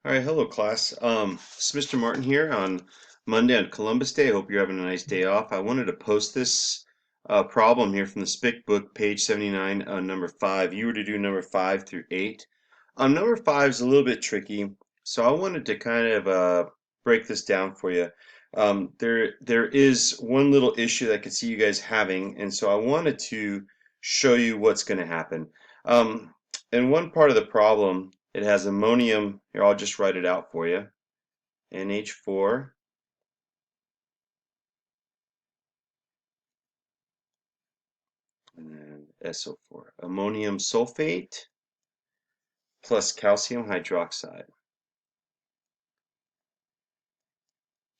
All right, hello class. It's Mr. Martin here on Monday on Columbus Day. I hope you're having a nice day off. I wanted to post this problem here from the SPIC book, page 79, number 5. You were to do number 5 through 8. Number 5 is a little bit tricky, so I wanted to kind of break this down for you. There is one little issue that I could see you guys having, and so I wanted to show you what's going to happen. In one part of the problem, it has ammonium. Here, I'll just write it out for you. NH4 and then SO4. Ammonium sulfate plus calcium hydroxide.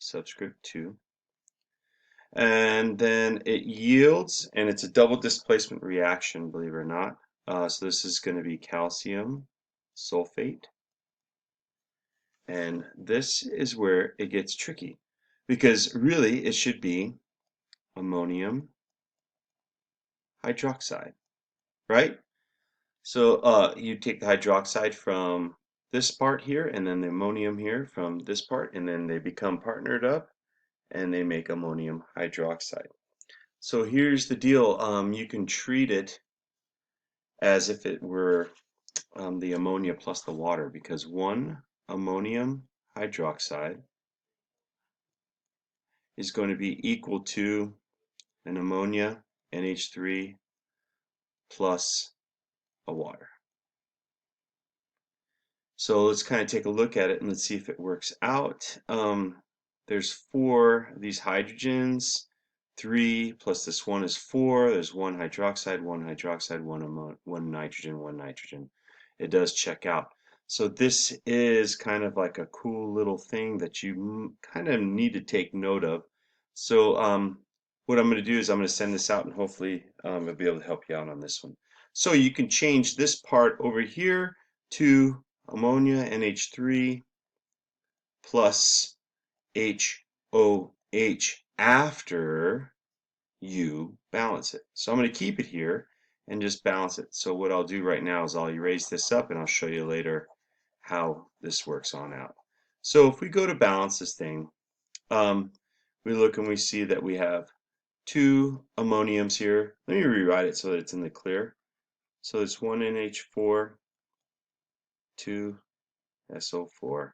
Subscript 2. And then it yields, and it's a double displacement reaction, believe it or not. So this is going to be calcium sulfate. And this is where it gets tricky, because really it should be ammonium hydroxide, right? So you take the hydroxide from this part here, and then the ammonium here from this part, and then they become partnered up, and they make ammonium hydroxide. So here's the deal. You can treat it as if it were the ammonia plus the water, because one ammonium hydroxide is going to be equal to an ammonia NH3 plus a water. So let's kind of take a look at it and let's see if it works out. There's 4 of these hydrogens, 3 plus this 1 is 4. There's 1 hydroxide, 1 hydroxide, 1 nitrogen, 1 nitrogen. It does check out. So this is kind of like a cool little thing that you kind of need to take note of. So what I'm going to do is I'm going to send this out, and hopefully I'll be able to help you out on this one. So you can change this part over here to ammonia NH3 plus HOH after you balance it. So I'm going to keep it here and just balance it. So what I'll do right now is I'll erase this up, and I'll show you later how this works on out. So if we go to balance this thing, we look and we see that we have 2 ammoniums here. Let me rewrite it so that it's in the clear. So it's 1 NH4, 2 SO4.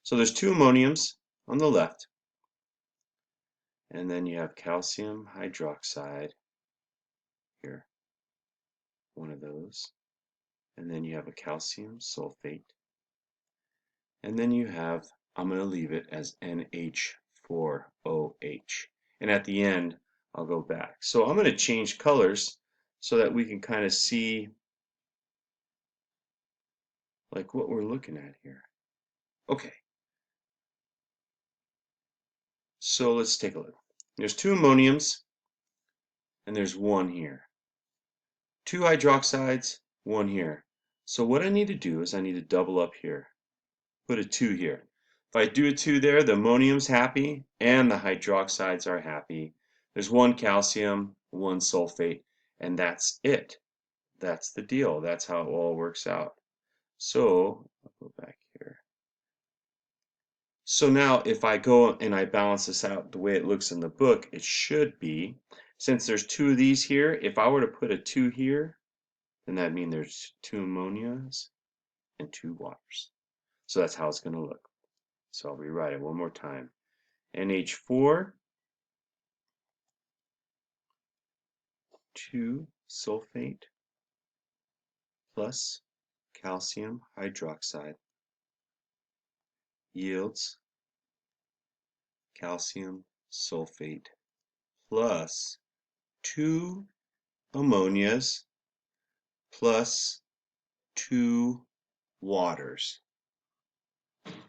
So there's 2 ammoniums on the left, and then you have calcium hydroxide here, one of those, and then you have a calcium sulfate, and then you have, I'm going to leave it as NH4OH, and at the end I'll go back. So I'm going to change colors so that we can kind of see like what we're looking at here. Okay, so let's take a look. There's 2 ammoniums, and there's 1 here. 2 hydroxides, 1 here. So what I need to do is I need to double up here. Put a 2 here. If I do a 2 there, the ammonium's happy and the hydroxides are happy. There's 1 calcium, 1 sulfate, and that's it. That's the deal. That's how it all works out. So I'll go back here. So now if I go and I balance this out the way it looks in the book, it should be, since there's 2 of these here, if I were to put a 2 here, then that'd mean there's 2 ammonias and 2 waters. So that's how it's going to look. So I'll rewrite it one more time. NH4, 2 sulfate plus calcium hydroxide yields calcium sulfate plus 2 ammonias plus 2 waters.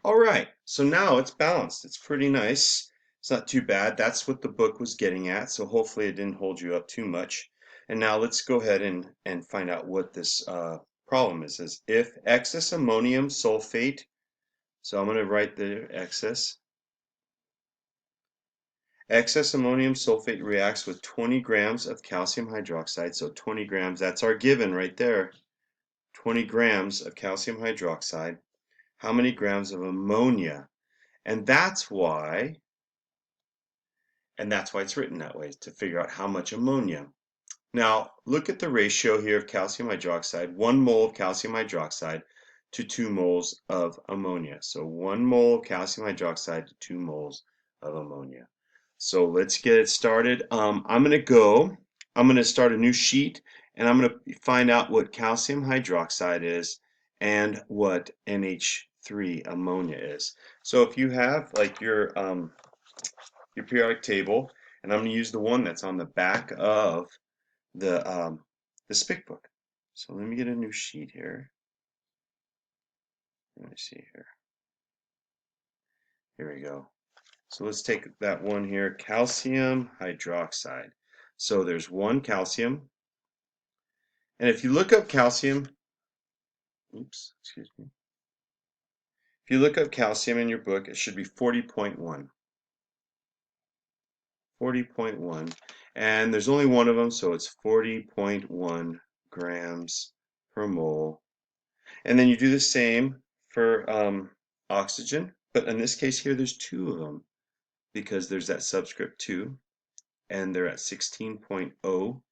All right, so now it's balanced. It's pretty nice. It's not too bad. That's what the book was getting at, so hopefully it didn't hold you up too much. And now let's go ahead and find out what this problem is. It says if excess ammonium sulfate, so I'm going to write the excess ammonium sulfate reacts with 20 grams of calcium hydroxide, so 20 grams, that's our given right there, 20 grams of calcium hydroxide. how many grams of ammonia. And that's why it's written that way, to figure out how much ammonia. Now, look at the ratio here of calcium hydroxide, 1 mole of calcium hydroxide to 2 moles of ammonia. So 1 mole of calcium hydroxide to 2 moles of ammonia. So let's get it started. I'm going to start a new sheet, and I'm going to find out what calcium hydroxide is and what NH3 ammonia is. So if you have like your periodic table, and I'm going to use the one that's on the back of the SPIC book. So let me get a new sheet here. Let me see here. Here we go. So let's take that one here, calcium hydroxide. So there's 1 calcium. And if you look up calcium, oops, excuse me. If you look up calcium in your book, it should be 40.1. 40.1. And there's only one of them, so it's 40.1 grams per mole. And then you do the same for oxygen, but in this case here there's 2 of them because there's that subscript 2, and they're at 16.0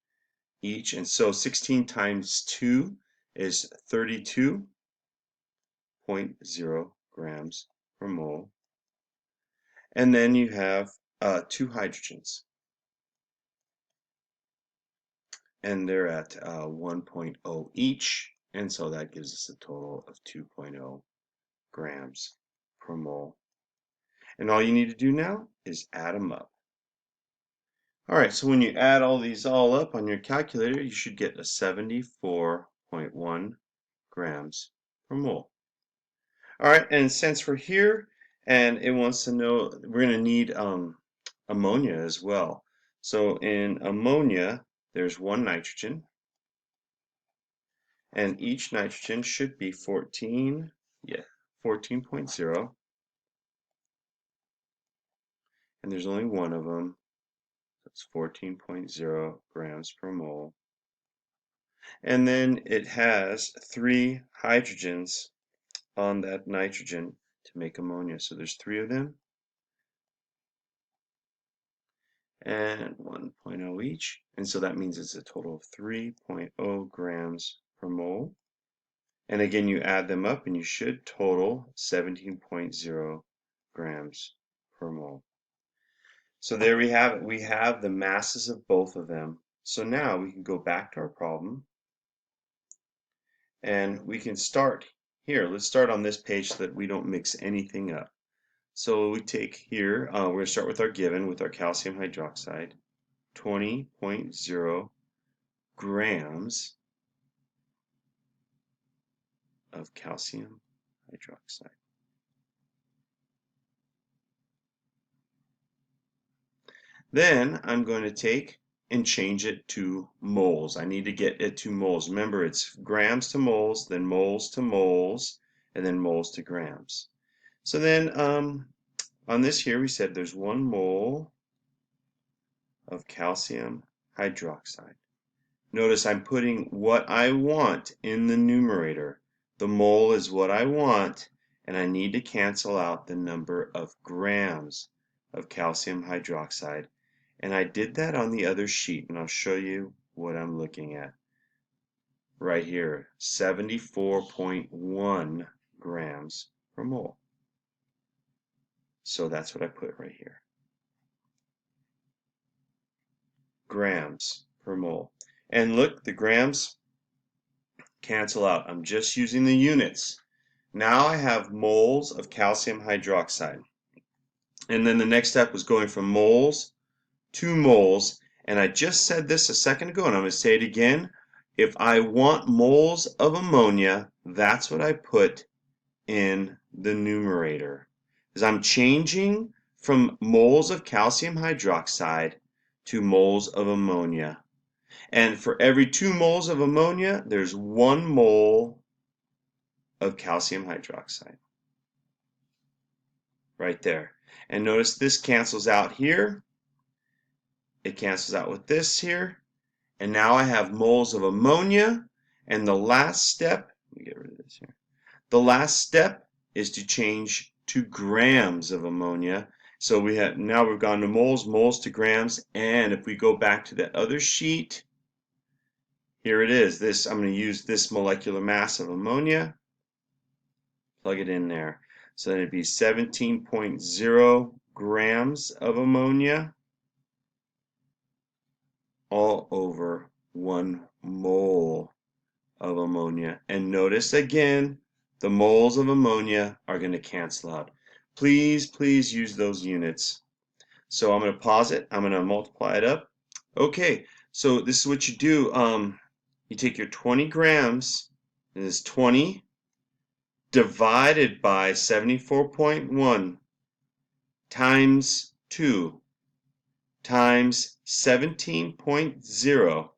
each, and so 16 times 2 is 32.0 grams per mole. And then you have 2 hydrogens, and they're at 1.0 each, and so that gives us a total of 2.0 grams per mole. And all you need to do now is add them up. Alright, so when you add all these all up on your calculator, you should get a 74.1 grams per mole. Alright, and since we're here and it wants to know, we're going to need ammonia as well. So in ammonia, there's 1 nitrogen, and each nitrogen should be 14.0. And there's only one of them. That's 14.0 grams per mole. And then it has 3 hydrogens on that nitrogen to make ammonia. So there's 3 of them. And 1.0 each. And so that means it's a total of 3.0 grams per mole. And again, you add them up and you should total 17.0 grams per mole. So there we have it. We have the masses of both of them. So now we can go back to our problem, and we can start here. Let's start on this page so that we don't mix anything up. So we take here, we're going to start with our given, with our calcium hydroxide, 20.0 grams of calcium hydroxide. Then I'm going to take and change it to moles. I need to get it to moles. Remember, it's grams to moles, then moles to moles, and then moles to grams. So then on this here, we said there's 1 mole of calcium hydroxide. Notice I'm putting what I want in the numerator. The mole is what I want, and I need to cancel out the number of grams of calcium hydroxide. And I did that on the other sheet, and I'll show you what I'm looking at. Right here, 74.1 grams per mole. So that's what I put right here. Grams per mole. And look, the grams cancel out. I'm just using the units. Now I have moles of calcium hydroxide. And then the next step was going from moles to moles, and I just said this a second ago, and I'm going to say it again. If I want moles of ammonia, that's what I put in the numerator. Because I'm changing from moles of calcium hydroxide to moles of ammonia. And for every 2 moles of ammonia, there's 1 mole of calcium hydroxide. Right there. And notice this cancels out here. It cancels out with this here, and now I have moles of ammonia, and the last step, let me get rid of this here. The last step is to change to grams of ammonia. So now we've gone to moles, moles to grams, and if we go back to that other sheet, here it is. I'm going to use this molecular mass of ammonia, plug it in there. So then it'd be 17.0 grams of ammonia all over 1 mole of ammonia. And notice again, the moles of ammonia are going to cancel out. Please, please use those units. So I'm going to pause it. I'm going to multiply it up. Okay, so this is what you do. You take your 20 grams, and it's 20 divided by 74.1 times 2 times 17.0,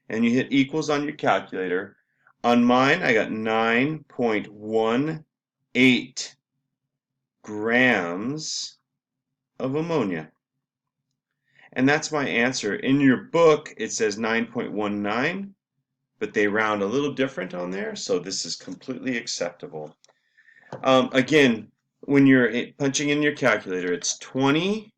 and you hit equals on your calculator. On mine, I got 9.18 grams of ammonia. And that's my answer. In your book, it says 9.19, but they round a little different on there, so this is completely acceptable. Again, when you're punching in your calculator, it's 20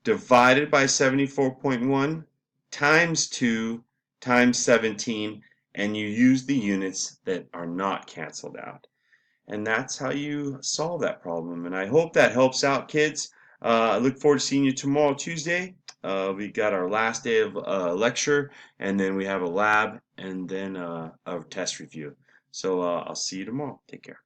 divided by 74.1 times 2 times 17, and you use the units that are not canceled out. And that's how you solve that problem. And I hope that helps out, kids. I look forward to seeing you tomorrow, Tuesday. We got our last day of lecture, and then we have a lab, and then a test review. So I'll see you tomorrow. Take care.